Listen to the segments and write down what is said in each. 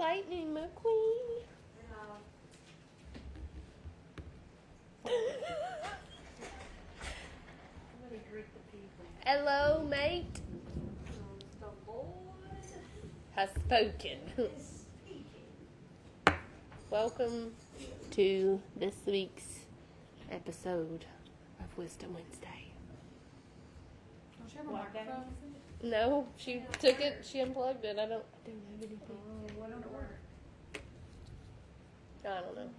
Lightning McQueen. Hello, mate. The Lord Has spoken. is speaking. Welcome to this week's episode of Wisdom Wednesday. Don't you have a microphone? No, she took it. She unplugged it. I don't have anything. What don't work? I don't know.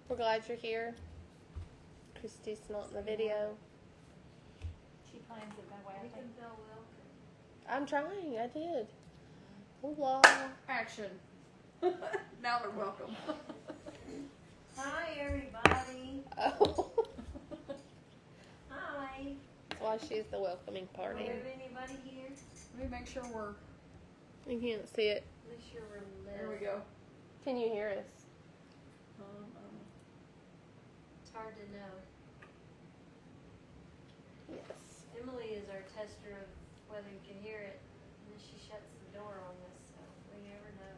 We're glad you're here. Christy's not in the video. She plans it that way, I think. I'm trying. I did. Hola. Action. Now they're welcome. Hi, everybody. Oh. Hi. That's why she's the welcoming Do party. we have anybody here? Let me make sure we're... You can't see it. At least you're There we go. Can you hear us? It's hard to know. Yes. Emily is our tester of whether you can hear it. And then she shuts the door on us, so we never know.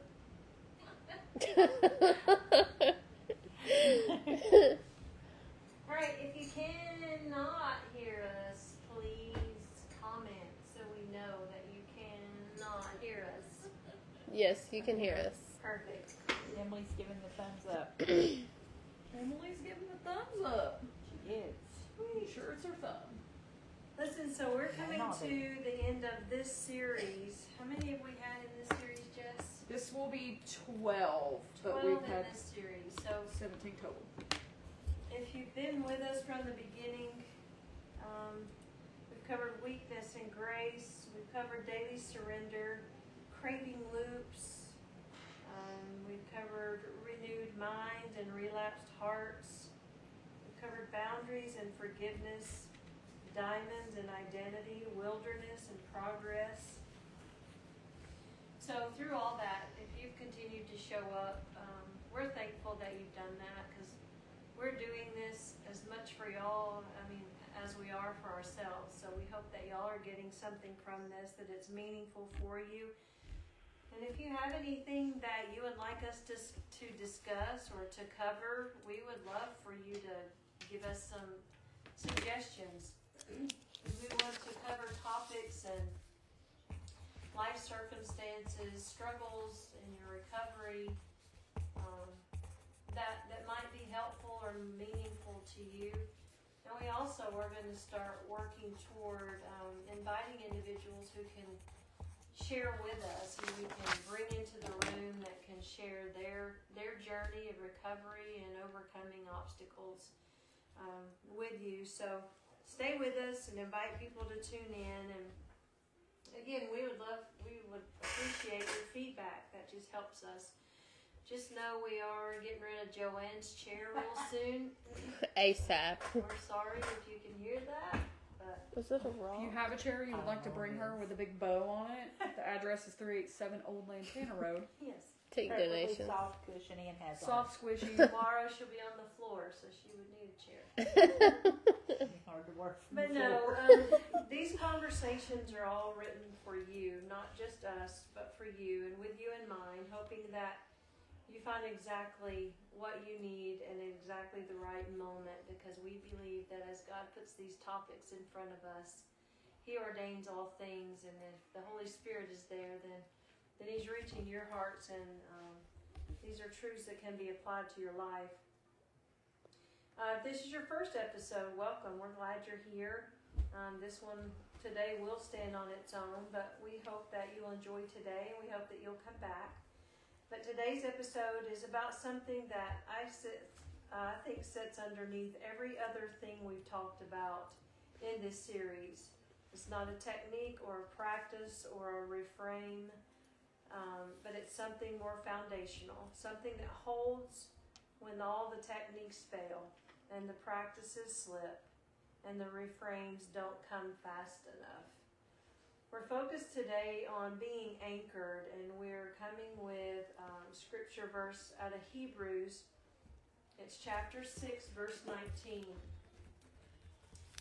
Alright, if you cannot hear us, please comment so we know that you cannot hear us. Yes, you can hear us. Perfect. Emily's giving the thumbs up. Emily's giving the thumbs up. She is. Sweet. Sure it's her thumb. Listen, so we're coming to the end of this series. How many have we had in this series, Jess? This will be 12, but 12 we've in had this series. So 17 total. if you've been with us from the beginning, we've covered weakness and grace. We've covered daily surrender, craving loops. We've covered renewed mind and relapsed hearts. We've covered boundaries and forgiveness, diamonds and identity, wilderness and progress. So through all that, if you've continued to show up, we're thankful that you've done that, because we're doing this as much for y'all, as we are for ourselves. So we hope that y'all are getting something from this, that it's meaningful for you. And if you have anything that you would like us to discuss or to cover, we would love for you to give us some suggestions. We want to cover topics and life circumstances, struggles in your recovery, that might be helpful or meaningful to you. And we also are going to start working toward inviting individuals who can share with us, who we can bring into the room that can share their journey of recovery and overcoming obstacles with you. So stay with us and invite people to tune in. And again, we would appreciate your feedback. That just helps us. Just know we are getting rid of Joanne's chair real soon. ASAP. We're sorry if you can hear that, but Was it a If rock? you have a chair you would like to bring her with a big bow on it, the address is 387 Old Lantana Road. yes. Take Preferably donations. soft cushiony and has Soft, squishy. Tomorrow she'll be on the floor, so she would need a chair. hard to work from But the no, floor. these conversations are all written for you, not just us, but for you, and with you in mind, hoping that you find exactly what you need and exactly the right moment, because we believe that as God puts these topics in front of us, He ordains all things, and if the Holy Spirit is there, then He's reaching your hearts, and these are truths that can be applied to your life. If this is your first episode, welcome. We're glad you're here. This one today will stand on its own, but we hope that you'll enjoy today, and we hope that you'll come back. But today's episode is about something that I think sits underneath every other thing we've talked about in this series. It's not a technique or a practice or a refrain, but it's something more foundational, something that holds when all the techniques fail and the practices slip and the refrains don't come fast enough. We're focused today on being anchored, and we're coming with scripture verse out of Hebrews. It's chapter 6, verse 19,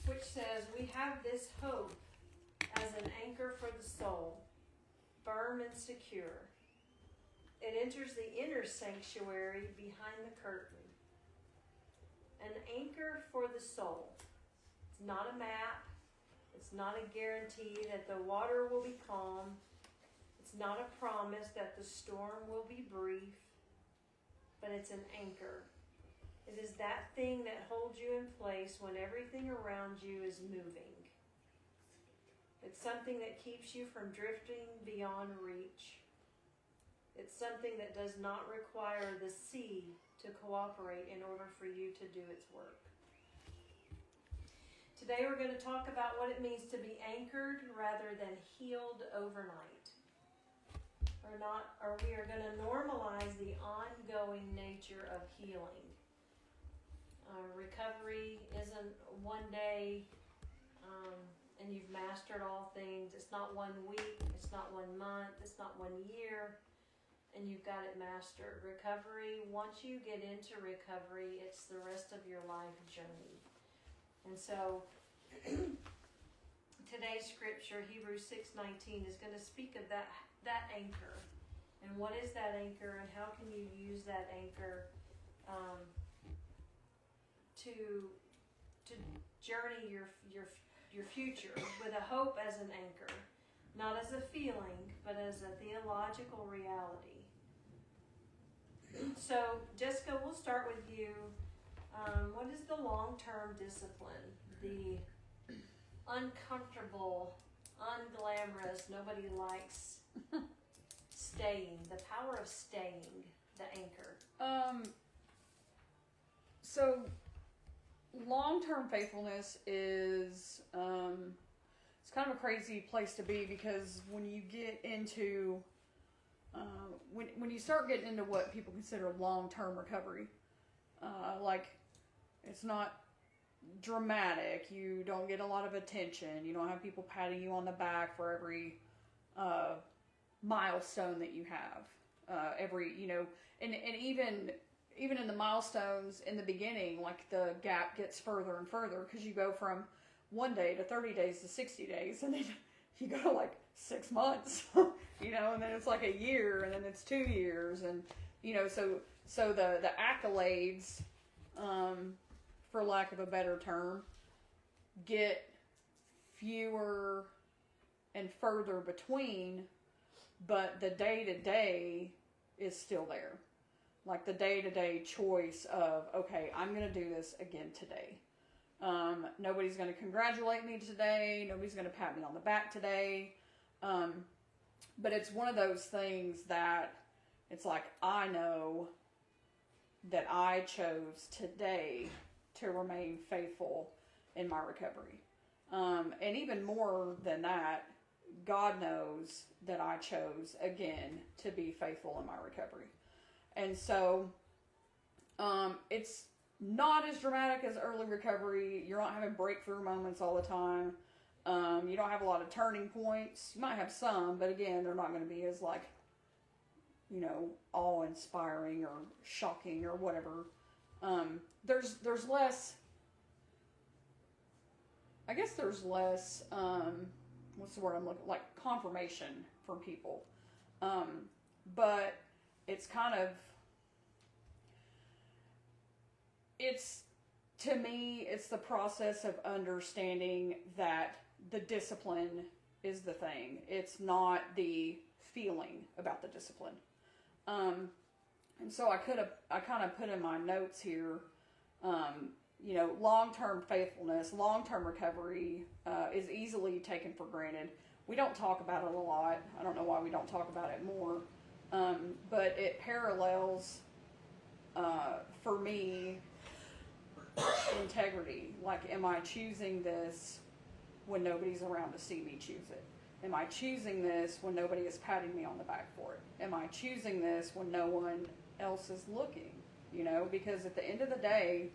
which says, "We have this hope as an anchor for the soul, firm and secure. It enters the inner sanctuary behind the curtain. An anchor for the soul. It's not a map. It's not a guarantee that the water will be calm. It's not a promise that the storm will be brief. But it's an anchor. It is that thing that holds you in place when everything around you is moving. It's something that keeps you from drifting beyond reach. It's something that does not require the sea to cooperate in order for you to do its work. Today we're going to talk about what it means to be anchored rather than healed overnight. Or we are going to normalize the ongoing nature of healing. Recovery isn't one day and you've mastered all things. It's not 1 week, it's not 1 month, it's not 1 year, and you've got it mastered. Recovery, once you get into recovery, it's the rest of your life journey. And so today's scripture, Hebrews 6:19, is going to speak of that anchor. And what is that anchor, and how can you use that anchor to journey your future with a hope as an anchor, not as a feeling, but as a theological reality. So, Jessica, we'll start with you. What is the long-term discipline? The uncomfortable, unglamorous, nobody likes staying, the power of staying, the anchor. So long-term faithfulness is, it's kind of a crazy place to be, because when you get into, when you start getting into what people consider long-term recovery, like, it's not dramatic, you don't get a lot of attention, you don't have people patting you on the back for every milestone that you have, and even in the milestones in the beginning, like, the gap gets further and further, because you go from 1 day to 30 days to 60 days, and then you go to like 6 months, and then it's like a year, and then it's 2 years, and so the accolades, for lack of a better term, get fewer and further between, but the day-to-day is still there. Like, the day-to-day choice of, okay, I'm going to do this again today. Nobody's going to congratulate me today. Nobody's going to pat me on the back today. But it's one of those things that it's like, I know that I chose today to remain faithful in my recovery. And even more than that, God knows that I chose again to be faithful in my recovery. And so, it's not as dramatic as early recovery. You're not having breakthrough moments all the time. You don't have a lot of turning points. You might have some, but again, they're not going to be as, like, awe-inspiring or shocking or whatever. There's less, I guess there's less, what's the word I'm looking, like, confirmation from people. But it's kind of, to me, it's the process of understanding that the discipline is the thing. It's not the feeling about the discipline. And so I kind of put in my notes here, long-term faithfulness, long-term recovery, is easily taken for granted. We don't talk about it a lot. I don't know why we don't talk about it more. But it parallels, for me, integrity. Like, am I choosing this when nobody's around to see me choose it? Am I choosing this when nobody is patting me on the back for it? Am I choosing this when no one else is looking? Because at the end of the day,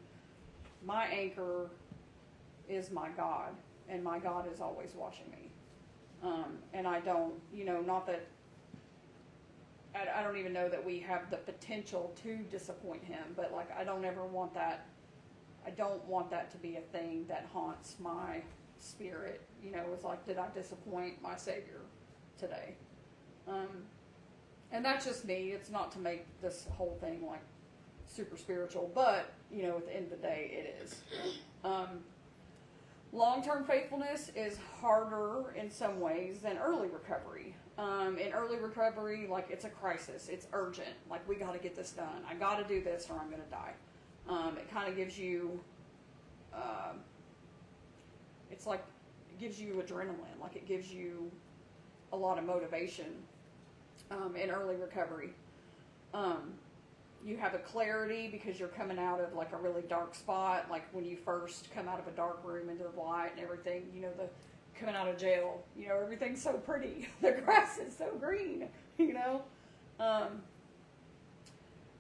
my anchor is my God, and my God is always watching me. And I don't, not that, I don't even know that we have the potential to disappoint him, but, like, I don't ever want that. I don't want that to be a thing that haunts my spirit. It's like, did I disappoint my Savior today? And that's just me. It's not to make this whole thing like super spiritual, but you know, at the end of the day, it is. Long-term faithfulness is harder in some ways than early recovery. In early recovery, like it's a crisis. It's urgent. Like we got to get this done. I got to do this or I'm going to die. It kind of gives you, it's like, it gives you adrenaline. Like it gives you a lot of motivation in early recovery. You have a clarity because you're coming out of like a really dark spot. Like when you first come out of a dark room into the light and everything, you know, coming out of jail, you know, everything's so pretty. The grass is so green, you know.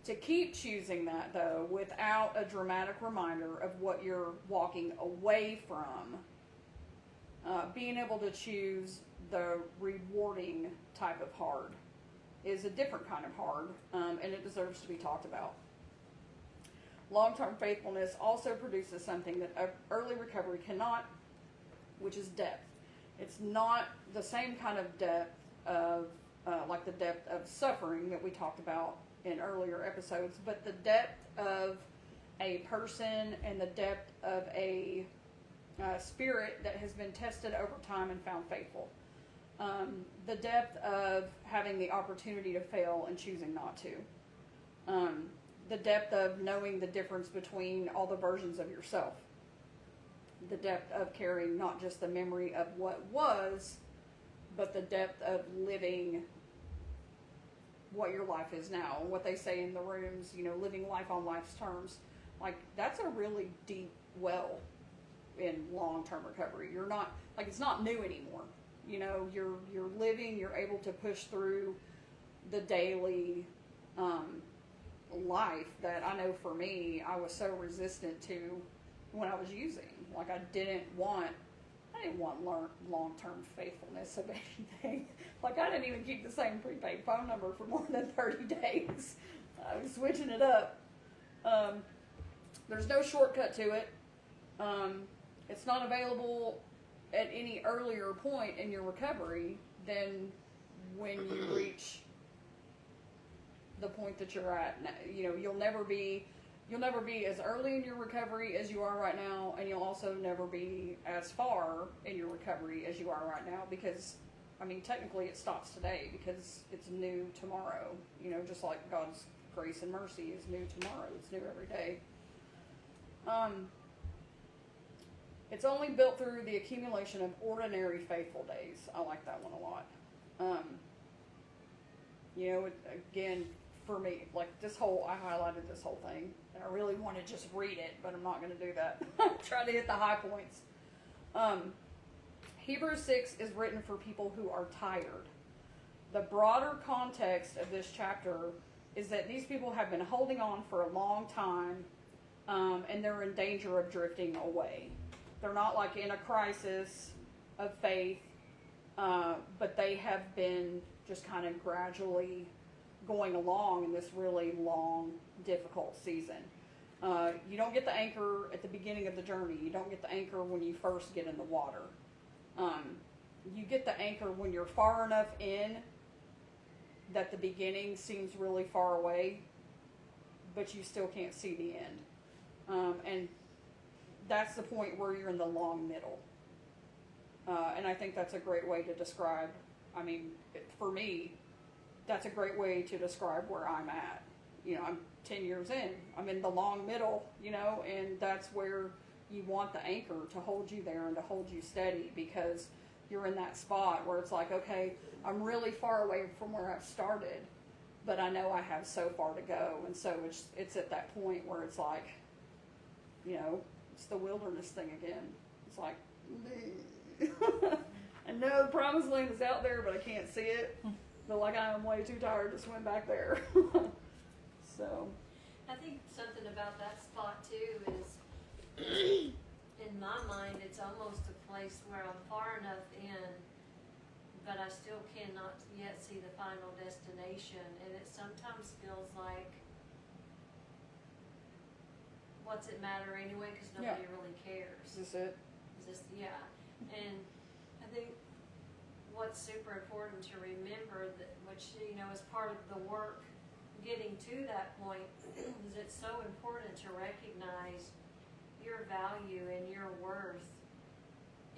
To keep choosing that though, without a dramatic reminder of what you're walking away from, being able to choose the rewarding type of hard is a different kind of hard, and it deserves to be talked about. Long-term faithfulness also produces something that early recovery cannot, which is depth. It's not the same kind of depth of, like the depth of suffering that we talked about in earlier episodes, but the depth of a person and the depth of a spirit that has been tested over time and found faithful. The depth of having the opportunity to fail and choosing not to. The depth of knowing the difference between all the versions of yourself. The depth of carrying not just the memory of what was, but the depth of living what your life is now. What they say in the rooms, you know, living life on life's terms. Like, that's a really deep well in long-term recovery. You're not, like, it's not new anymore. You know, you're living, you're able to push through the daily life that I know for me, I was so resistant to when I was using. Like, I didn't want long-term faithfulness of anything. Like, I didn't even keep the same prepaid phone number for more than 30 days. I was switching it up. There's no shortcut to it. It's not available at any earlier point in your recovery than when you reach the point that you're at. You know, you'll never be as early in your recovery as you are right now, and you'll also never be as far in your recovery as you are right now, because, I mean, technically it stops today because it's new tomorrow. You know, just like God's grace and mercy is new tomorrow. It's new every day. It's only built through the accumulation of ordinary faithful days. I like that one a lot. You know, again, for me, like I highlighted this whole thing, and I really want to just read it, but I'm not going to do that. Try to hit the high points. Hebrews 6 is written for people who are tired. The broader context of this chapter is that these people have been holding on for a long time, and they're in danger of drifting away. They're not like in a crisis of faith, but they have been just kind of gradually going along in this really long, difficult season. You don't get the anchor at the beginning of the journey. You don't get the anchor when you first get in the water. You get the anchor when you're far enough in that the beginning seems really far away, but you still can't see the end. And that's the point where you're in the long middle. And I think that's a great way to describe, I mean, for me, that's a great way to describe where I'm at. You know, I'm 10 years in. I'm in the long middle, you know, and that's where you want the anchor to hold you there and to hold you steady, because you're in that spot where it's like, okay, I'm really far away from where I've started, but I know I have so far to go. And so it's at that point where it's like, you know, it's the wilderness thing again. It's like, I know the promised land is out there, but I can't see it. But like, I am way too tired to swim back there. So, I think something about that spot too is, in my mind, it's almost a place where I'm far enough in, but I still cannot yet see the final destination, and it sometimes feels like, what's it matter anyway, because nobody really cares. is this it? Yeah. And I think what's super important to remember, that, which, you know, is part of the work getting to that point, is it's so important to recognize your value and your worth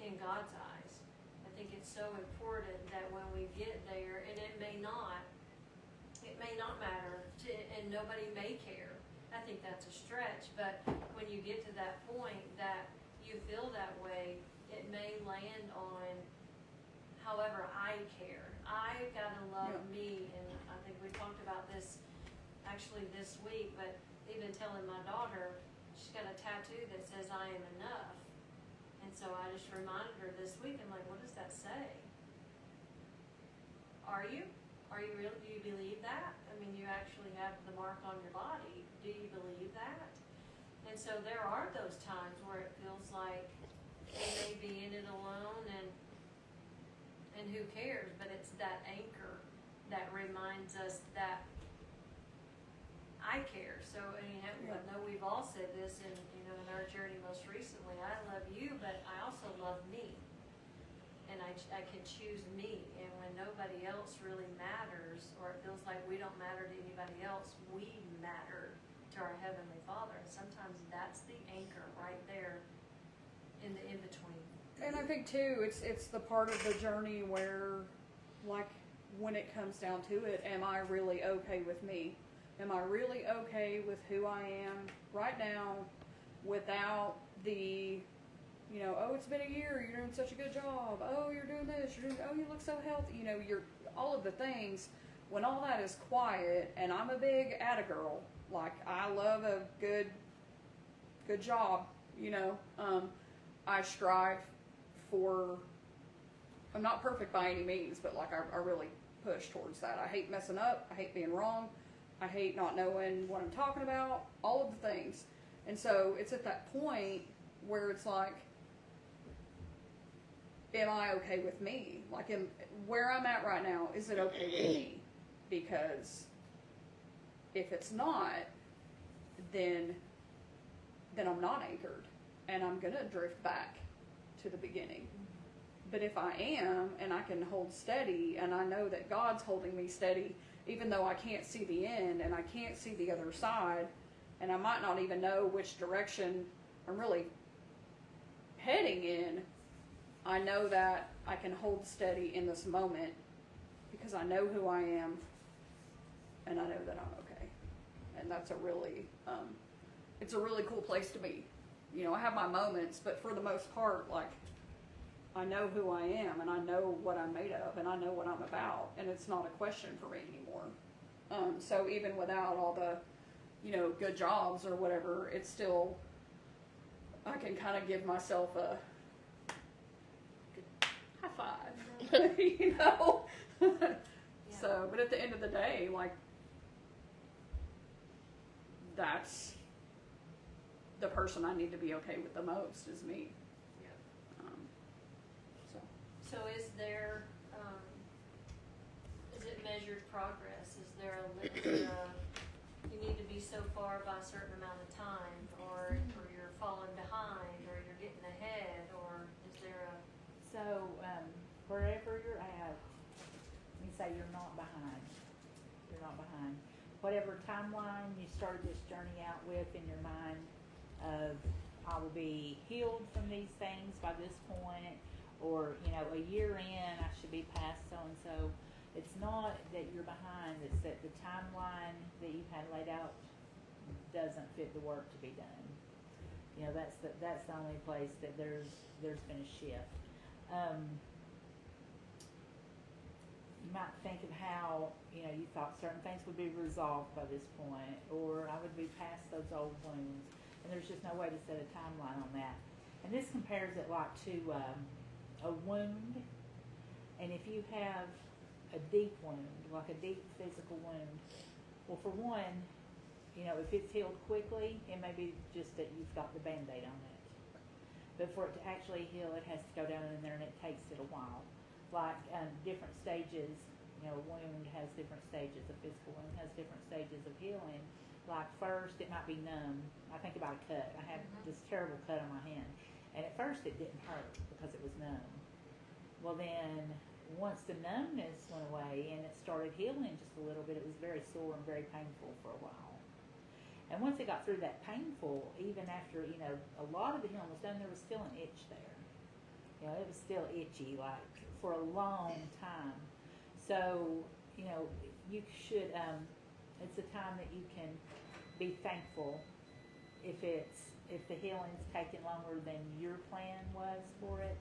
in God's eyes. I think it's so important that when we get there, and it may not matter, and nobody may care. I think that's a stretch, but when you get to that point that you feel that way, it may land on however I care. I've got to love me, and I think we talked about this actually this week, but even telling my daughter, she's got a tattoo that says I am enough. And so I just reminded her this week, I'm like, what does that say? Are you? Are you real? Do you believe that? I mean, you actually have the mark on your body. Do you believe that? And so there are those times where it feels like they may be in it alone, and who cares? But it's that anchor that reminds us that I care. So, and, you know, I know we've all said this in our journey most recently. I love you, but I also love me. And I can choose me. And when nobody else really matters, or it feels like we don't matter to anybody else, we matter to our Heavenly Father. And sometimes that's the anchor right there in the in-between. And I think too, it's the part of the journey where, like, when it comes down to it, am I really okay with me? Am I really okay with who I am right now, without the, oh, it's been a year, you're doing such a good job, oh, you're doing this, oh, you look so healthy, you're, all of the things, when all that is quiet, and I'm a big atta-girl, like, I love a good job, I strive for, I'm not perfect by any means, but like, I really push towards that. I hate messing up, I hate being wrong, I hate not knowing what I'm talking about, all of the things. And so it's at that point where it's like, am I okay with me? Like, where I'm at right now, is it okay with me? Because if it's not, then I'm not anchored, and I'm going to drift back to the beginning. But if I am, and I can hold steady, and I know that God's holding me steady, even though I can't see the end, and I can't see the other side, and I might not even know which direction I'm really heading in, I know that I can hold steady in this moment because I know who I am, and I know that I'm okay. And that's a really, it's a really cool place to be. I have my moments, but for the most part, like, I know who I am, and I know what I'm made of, and I know what I'm about, and it's not a question for me anymore. So even without all the, good jobs or whatever, it's still, I can kind of give myself a high five, So, but at the end of the day, like, that's the person I need to be okay with the most is me. So is there, is it measured progress? Is there you need to be so far by a certain amount of time, or you're falling behind, or you're getting ahead, or is there a... So, wherever you're at, let me say you're not behind. You're not behind. Whatever timeline you started this journey out with in your mind of, I will be healed from these things by this point, or, a year in, I should be past so-and-so. It's not that you're behind, it's that the timeline that you've had laid out doesn't fit the work to be done. That's the only place that there's been a shift. You might think of how, you thought certain things would be resolved by this point, or I would be past those old wounds, and there's just no way to set a timeline on that. And this compares it like to a wound, and if you have a deep wound, like a deep physical wound, well, for one, if it's healed quickly, it may be just that you've got the Band-Aid on it. But for it to actually heal, it has to go down in there, and it takes it a while. Like different stages, a wound has different stages, a physical wound has different stages of healing. Like first, it might be numb. I think about a cut. I had this terrible cut on my hand. And at first it didn't hurt because it was numb. Well then, once the numbness went away and it started healing just a little bit, it was very sore and very painful for a while. And once it got through that painful, even after, a lot of the healing was done, there was still an itch there. It was still itchy, like, for a long time. So, you should, it's a time that you can be thankful if the healing's taken longer than your plan was for it.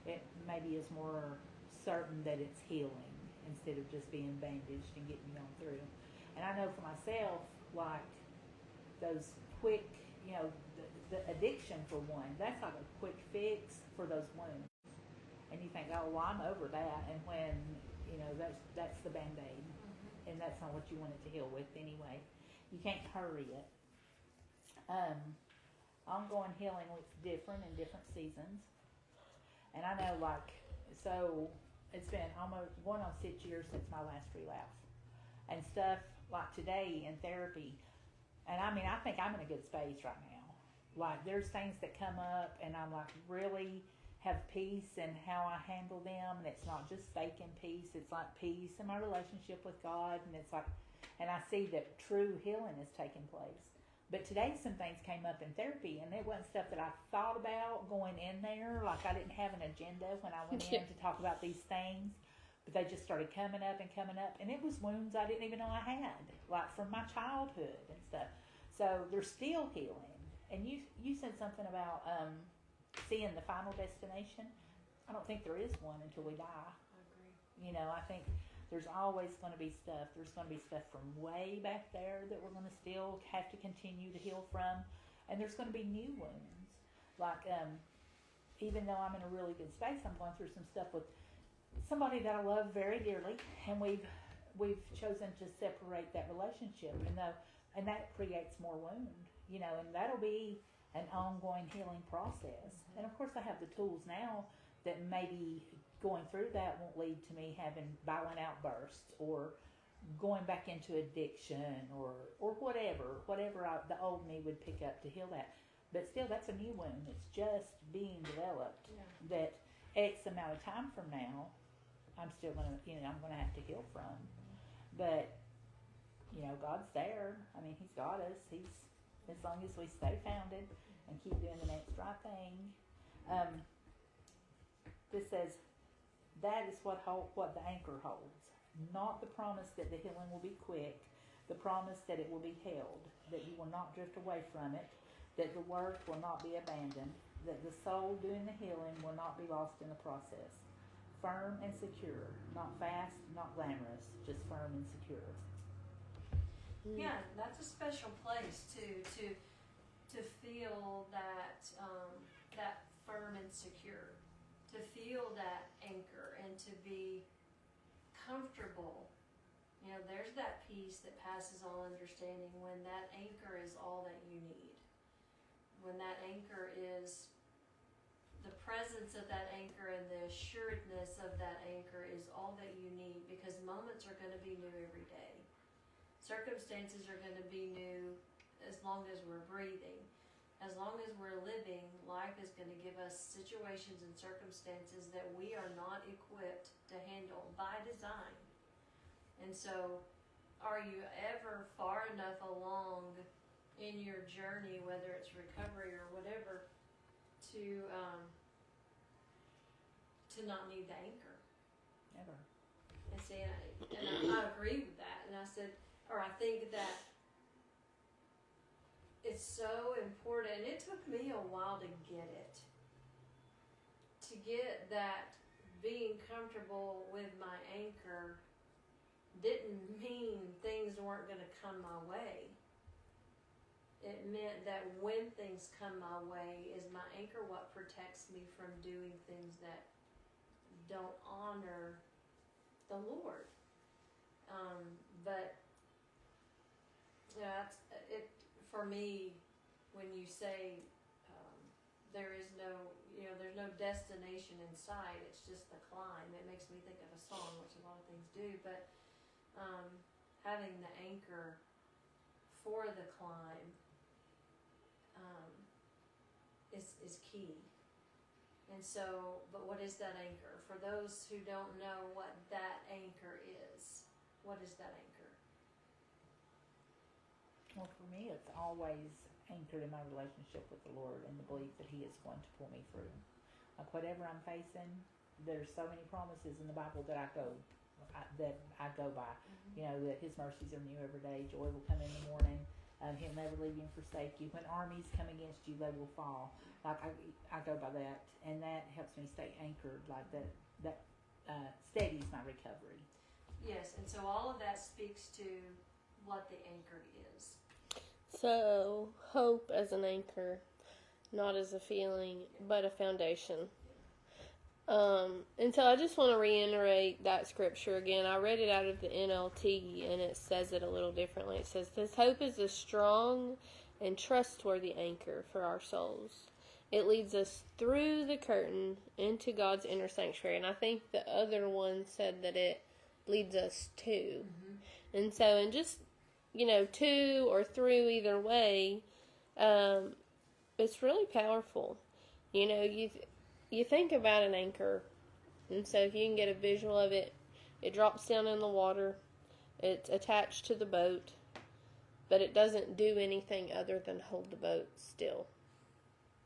It maybe is more certain that it's healing instead of just being bandaged and getting you on through. And I know for myself, like, those quick, the addiction for one, that's like a quick fix for those wounds. And you think, oh, well, I'm over that. And when, that's the Band-Aid. And that's not what you want it to heal with anyway. You can't hurry it. Ongoing healing looks different in different seasons. And I know, so it's been almost 6 years since my last relapse. And stuff like today in therapy, and I think I'm in a good space right now. Like, there's things that come up, and I'm like, really have peace in how I handle them. And it's not just faking peace. It's like peace in my relationship with God. And it's like, and I see that true healing is taking place. But today some things came up in therapy, and it wasn't stuff that I thought about going in there. Like, I didn't have an agenda when I went in to talk about these things. But they just started coming up. And it was wounds I didn't even know I had, like from my childhood and stuff. So they're still healing. And you said something about seeing the final destination. I don't think there is one until we die. I agree. I think there's always going to be stuff. There's going to be stuff from way back there that we're going to still have to continue to heal from. And there's going to be new wounds. Like, even though I'm in a really good space, I'm going through some stuff with somebody that I love very dearly. And we've chosen to separate that relationship. And that creates more wound, and that'll be an ongoing healing process. And of course I have the tools now that maybe going through that won't lead to me having violent outbursts or going back into addiction or whatever the old me would pick up to heal that. But still, that's a new wound. It's just being developed. Yeah. That X amount of time from now, I'm still going to, I'm going to have to heal from. But, God's there. He's got us. As long as we stay founded and keep doing the next right thing. This says, that is what the anchor holds. Not the promise that the healing will be quick, the promise that it will be held, that you will not drift away from it, that the work will not be abandoned, that the soul doing the healing will not be lost in the process. Firm and secure, not fast, not glamorous, just firm and secure. Yeah, that's a special place to feel that that firm and secure, to feel that anchor, and to be comfortable. There's that peace that passes all understanding when that anchor is all that you need. When that anchor is the presence of that anchor and the assuredness of that anchor is all that you need, because moments are going to be new every day. Circumstances are going to be new as long as we're breathing. As long as we're living, life is going to give us situations and circumstances that we are not equipped to handle by design. And so, are you ever far enough along in your journey, whether it's recovery or whatever, to not need the anchor? Never. And see, I agree with that. And I said, or I think that it's so important. And it took me a while to get it. To get that being comfortable with my anchor didn't mean things weren't going to come my way. It meant that when things come my way, is my anchor what protects me from doing things that don't honor the Lord. But that's it for me. When you say there is no, there's no destination in sight, it's just the climb. It makes me think of a song, which a lot of things do. But having the anchor for the climb is key. And so, but what is that anchor? For those who don't know what that anchor is, what is that anchor? Well, for me, it's always anchored in my relationship with the Lord and the belief that He is going to pull me through. Like whatever I'm facing, there's so many promises in the Bible that I go by. You know, that His mercies are new every day. Joy will come in the morning. He'll never leave you and forsake you. When armies come against you, they will fall. Like I go by that, and that helps me stay anchored. Like that steadies my recovery. Yes, and so all of that speaks to what the anchor is. So, hope as an anchor, not as a feeling, but a foundation. And so I just want to reiterate that scripture again. I read it out of the NLT, and it says it a little differently. It says, "This hope is a strong and trustworthy anchor for our souls. It leads us through the curtain into God's inner sanctuary." And I think the other one said that it leads us to. Mm-hmm. And so, and just, to or through, either way, it's really powerful. You think about an anchor, and so if you can get a visual of it, it drops down in the water, it's attached to the boat, but it doesn't do anything other than hold the boat still.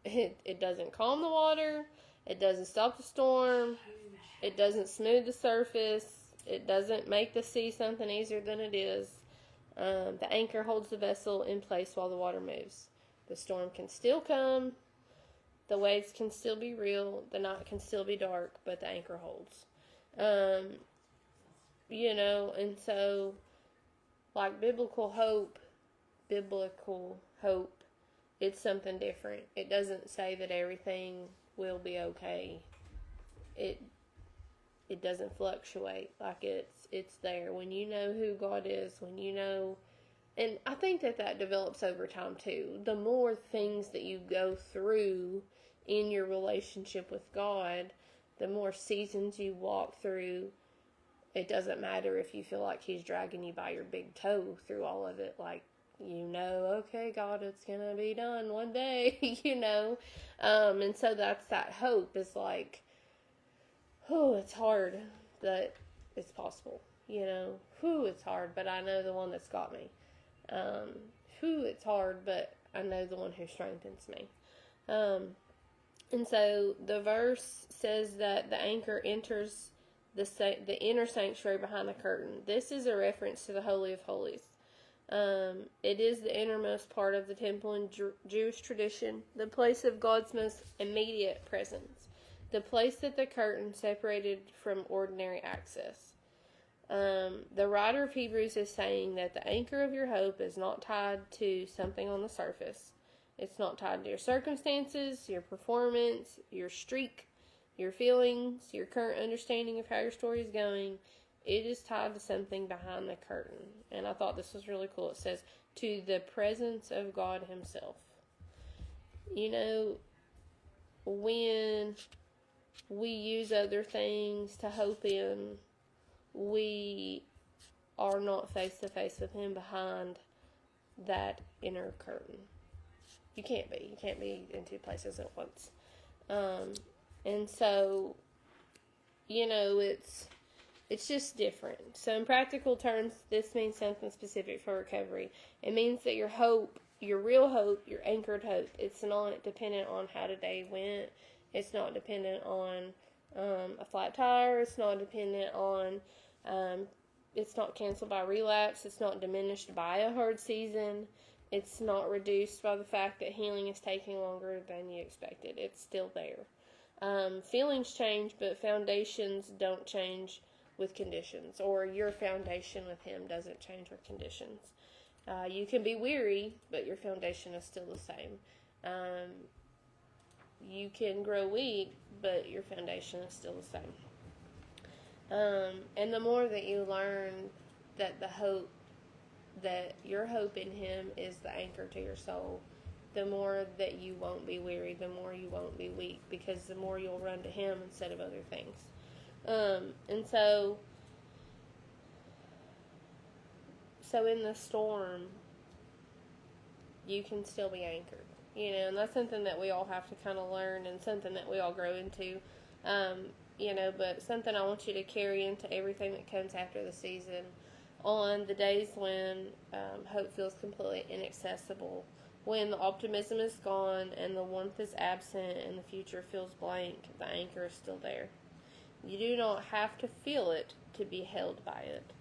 It doesn't calm the water, it doesn't stop the storm, it doesn't smooth the surface, it doesn't make the sea something easier than it is. The anchor holds the vessel in place while the water moves. The storm can still come, the waves can still be real, the night can still be dark, but the anchor holds. And so, like biblical hope, it's something different. It doesn't say that everything will be okay. It doesn't fluctuate. Like it's there. When you know who God is, and I think that develops over time too. The more things that you go through in your relationship with God, the more seasons you walk through. It doesn't matter if you feel like He's dragging you by your big toe through all of it. Like, okay, God, it's going to be done one day, And so that's that hope is like, it's hard, but it's possible, it's hard, but I know the one that's got me. It's hard, but I know the one who strengthens me. And so the verse says that the anchor enters the inner sanctuary behind the curtain. This is a reference to the Holy of Holies. It is the innermost part of the temple in Jewish tradition, the place of God's most immediate presence, the place that the curtain separated from ordinary access. The writer of Hebrews is saying that the anchor of your hope is not tied to something on the surface. It's not tied to your circumstances, your performance, your streak, your feelings, your current understanding of how your story is going. It is tied to something behind the curtain. And I thought this was really cool. It says, to the presence of God Himself. When we use other things to hope in, we are not face to face with Him behind that inner curtain. You can't be in two places at once. And so, it's just different. So in practical terms, this means something specific for recovery. It means that your hope, your real hope, your anchored hope, it's not dependent on how today went. It's not dependent on a flat tire. It's not dependent on, it's not canceled by relapse. It's not diminished by a hard season. It's not reduced by the fact that healing is taking longer than you expected. It's still there. Feelings change, but foundations don't change with conditions, or your foundation with Him doesn't change with conditions. You can be weary, but your foundation is still the same. You can grow weak, but your foundation is still the same. And the more that you learn that your hope in Him is the anchor to your soul, the more that you won't be weary, the more you won't be weak, because the more you'll run to Him instead of other things. And so in the storm, you can still be anchored. And that's something that we all have to kind of learn and something that we all grow into. But something I want you to carry into everything that comes after the season. On the days when hope feels completely inaccessible, when the optimism is gone and the warmth is absent and the future feels blank, the anchor is still there. You do not have to feel it to be held by it.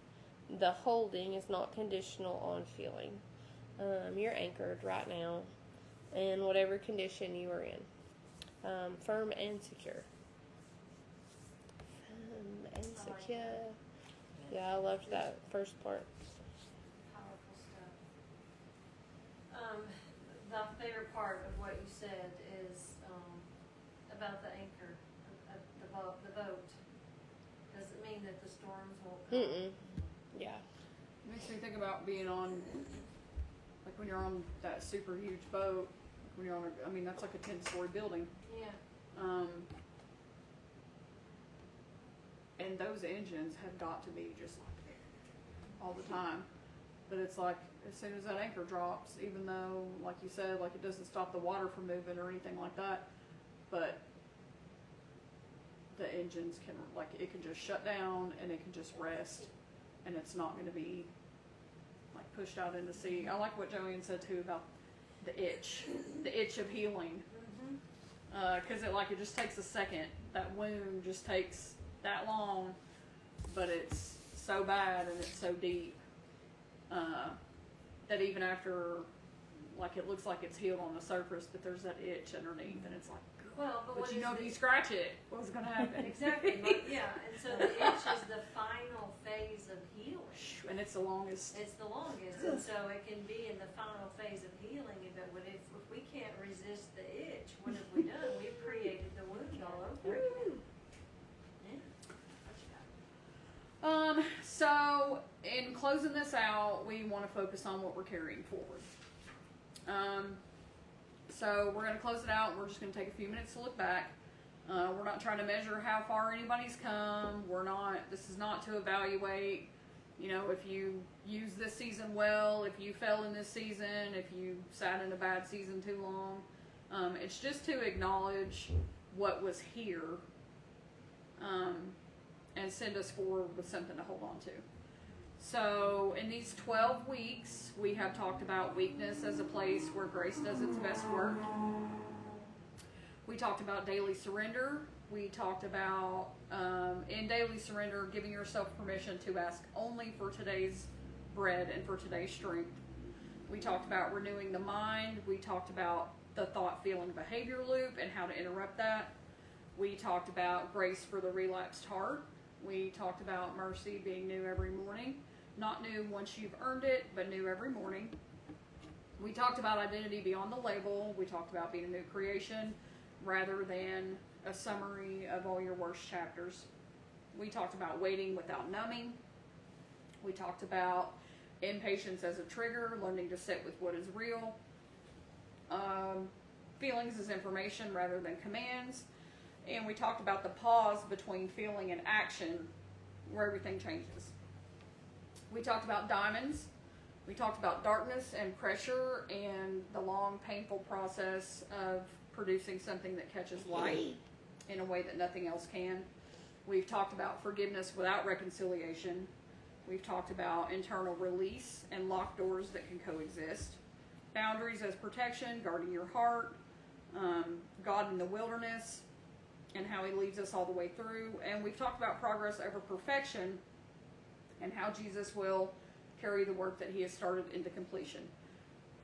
The holding is not conditional on feeling. You're anchored right now in whatever condition you are in. Firm and secure. Firm and secure. Yeah, I loved that first part. Powerful stuff. The favorite part of what you said is about the anchor, the boat. Does it mean that the storms won't come? Yeah. It makes me think about being on, like when you're on that super huge boat, when you're on that's like a 10-story building. Yeah. And those engines have got to be just like all the time. But it's like, as soon as that anchor drops, even though, like you said, like it doesn't stop the water from moving or anything like that, but the engines can, like, it can just shut down and it can just rest, and it's not going to be like pushed out into sea. I like what Joanne said too about the itch of healing, because it just takes a second. That wound just takes that long, but it's so bad and it's so deep that even after, like, it looks like it's healed on the surface, but there's that itch underneath, and it's like, Well, but but if you scratch it, what's going to happen? Exactly. Yeah, and so the itch is the final phase of healing. And it's the longest. It's the longest, and so it can be in the final phase of healing. But if we can't resist the itch, what have we done? We've created the wound all over again. Yeah. What you got? So in closing this out, we want to focus on what we're carrying forward. So we're going to close it out. We're just going to take a few minutes to look back. We're not trying to measure how far anybody's come. This is not to evaluate, if you used this season well, if you fell in this season, if you sat in a bad season too long. It's just to acknowledge what was here, and send us forward with something to hold on to. So in these 12 weeks, we have talked about weakness as a place where grace does its best work. We talked about daily surrender. We talked about, in daily surrender, giving yourself permission to ask only for today's bread and for today's strength. We talked about renewing the mind. We talked about the thought, feeling, behavior loop and how to interrupt that. We talked about grace for the relapsed heart. We talked about mercy being new every morning. Not new once you've earned it, but new every morning. We talked about identity beyond the label. We talked about being a new creation rather than a summary of all your worst chapters. We talked about waiting without numbing. We talked about impatience as a trigger, learning to sit with what is real. Feelings as information rather than commands. And we talked about the pause between feeling and action where everything changes. We talked about diamonds. We talked about darkness and pressure and the long, painful process of producing something that catches light in a way that nothing else can. We've talked about forgiveness without reconciliation. We've talked about internal release and locked doors that can coexist. Boundaries as protection, guarding your heart. God in the wilderness and how He leads us all the way through. And we've talked about progress over perfection and how Jesus will carry the work that He has started into completion.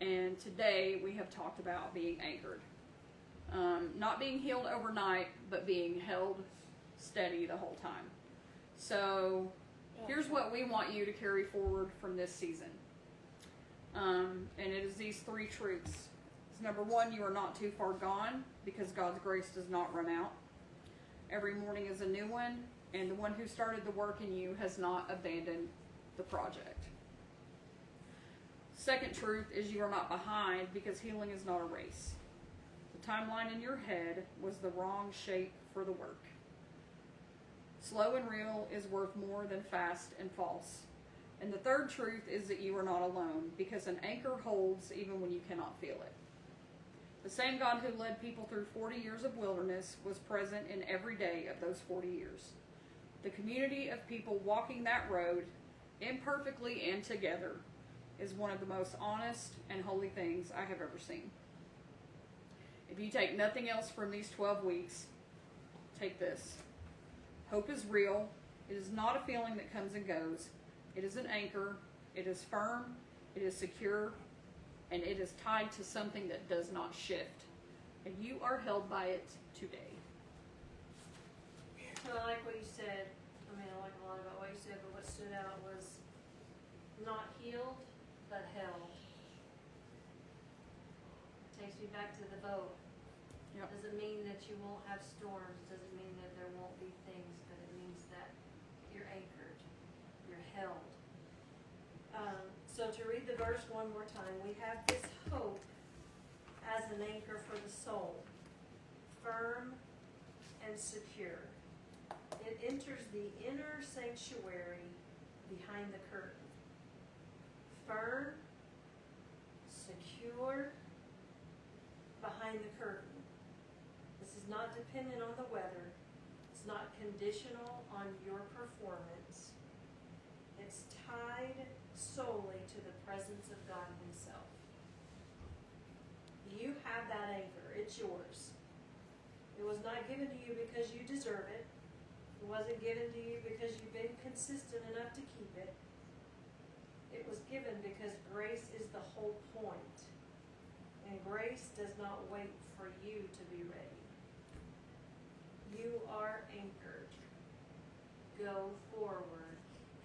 And today we have talked about being anchored. Not being healed overnight, but being held steady the whole time. So here's what we want you to carry forward from this season. And it is these three truths. Number one, you are not too far gone because God's grace does not run out. Every morning is a new one, and the one who started the work in you has not abandoned the project. Second truth is you are not behind because healing is not a race. The timeline in your head was the wrong shape for the work. Slow and real is worth more than fast and false. And the third truth is that you are not alone because an anchor holds even when you cannot feel it. The same God who led people through 40 years of wilderness was present in every day of those 40 years. The community of people walking that road, imperfectly and together, is one of the most honest and holy things I have ever seen. If you take nothing else from these 12 weeks, take this. Hope is real. It is not a feeling that comes and goes. It is an anchor. It is firm. It is secure. And it is tied to something that does not shift. And you are held by it today. So I like what you said. I mean, I like a lot about what you said, but what stood out was not healed, but held. Takes me back to the boat. Yep. Doesn't mean that you won't have storms. Doesn't mean that there won't be things, but it means that you're anchored. You're held. So to read the verse one more time, we have this hope as an anchor for the soul, firm and secure. It enters the inner sanctuary behind the curtain. Firm, secure, behind the curtain. This is not dependent on the weather. It's not conditional on your performance. It's tied solely to the presence of God Himself. You have that anchor. It's yours. It was not given to you because you deserve it. It wasn't given to you because you've been consistent enough to keep it. It was given because grace is the whole point. And grace does not wait for you to be ready. You are anchored. Go forward,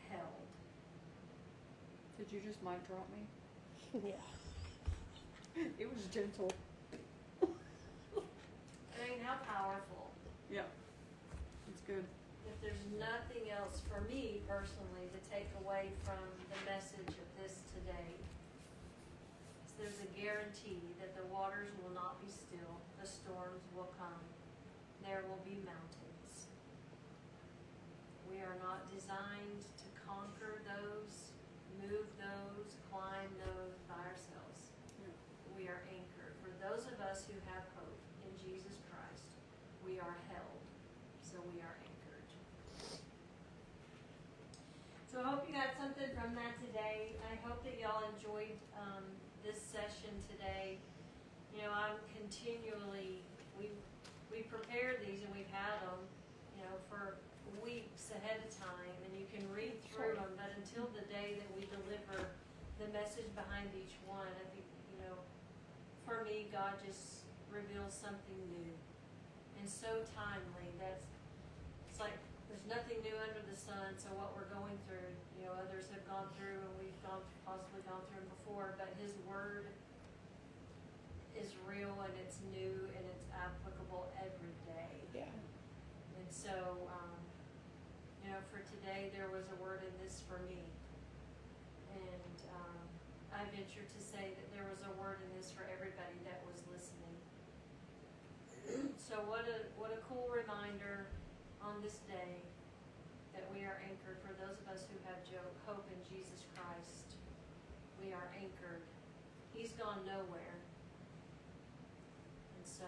held. Did you just mic drop me? Yeah. It was gentle. I mean, how powerful. Yeah. It's good. If there's nothing else for me personally to take away from the message of this today, there's a guarantee that the waters will not be still, the storms will come, there will be mountains. We are not designed to conquer those, move those, climb those by ourselves. We are anchored. For those of us who have hope in Jesus Christ, we are held, so we are anchored. So I hope you got something from that today. I hope that y'all enjoyed this session today. You know, I'm continually, we prepare these and we've had them, you know, for weeks ahead of time, and you can read through them, but until the day that we deliver the message behind each one, I think, you know, for me, God just reveals something new and so timely. It's like there's nothing new under the sun. So what we're going through, you know, others have gone through and we've possibly gone through them before, but His Word is real and it's new and it's applicable every day. Yeah. And so, you know, for today, there was a word in this for me. And I venture to say that there was a word in this for everybody that was listening. So what a cool reminder on this day that we are anchored. For those of us who have hope in Jesus Christ, we are anchored. He's gone nowhere. And so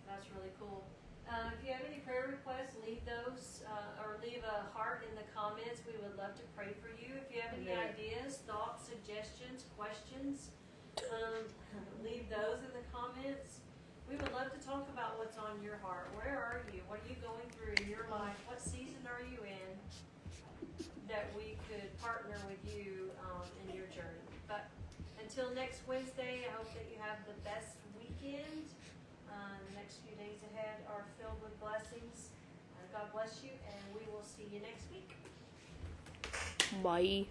that's really cool. If you have any prayer requests, leave those or leave a heart in the comments. We would love to pray for you. If you have any ideas, thoughts, suggestions, questions, leave those in the comments. We would love to talk about what's on your heart. Where are you? What are you going through in your life? What season are you in that we could partner with you in your journey? But until next Wednesday, I hope that you have the best weekend. The next few days ahead are filled with blessings. God bless you, and we will see you next week. Bye.